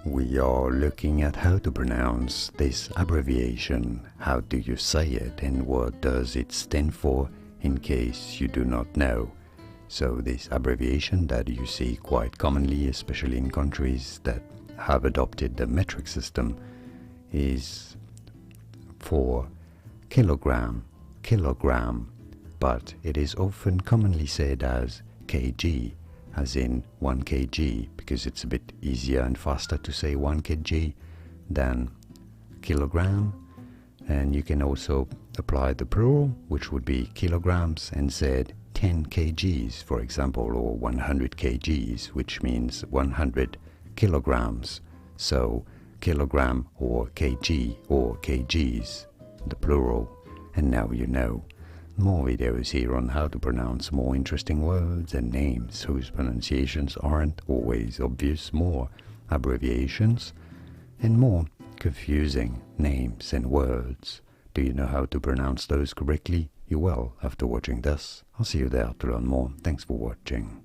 We are looking at how to pronounce this abbreviation, how do you say it, and what does it stand for, in case you do not know. So this abbreviation that you see quite commonly, especially in countries that have adopted the metric system, is for kilogram, but it is often commonly said as kg, as in 1 kg, because it's a bit easier and faster to say 1 kg than kilogram. And you can also apply the plural, which would be kilograms, and said 10 kgs, for example, or 100 kgs, which means 100 kilograms. So kilogram or kg or kgs, the plural. And now you know. More videos here on how to pronounce more interesting words and names whose pronunciations aren't always obvious, more abbreviations, and more confusing names and words. Do you know how to pronounce those correctly? You will after watching this. I'll see you there to learn more. Thanks for watching.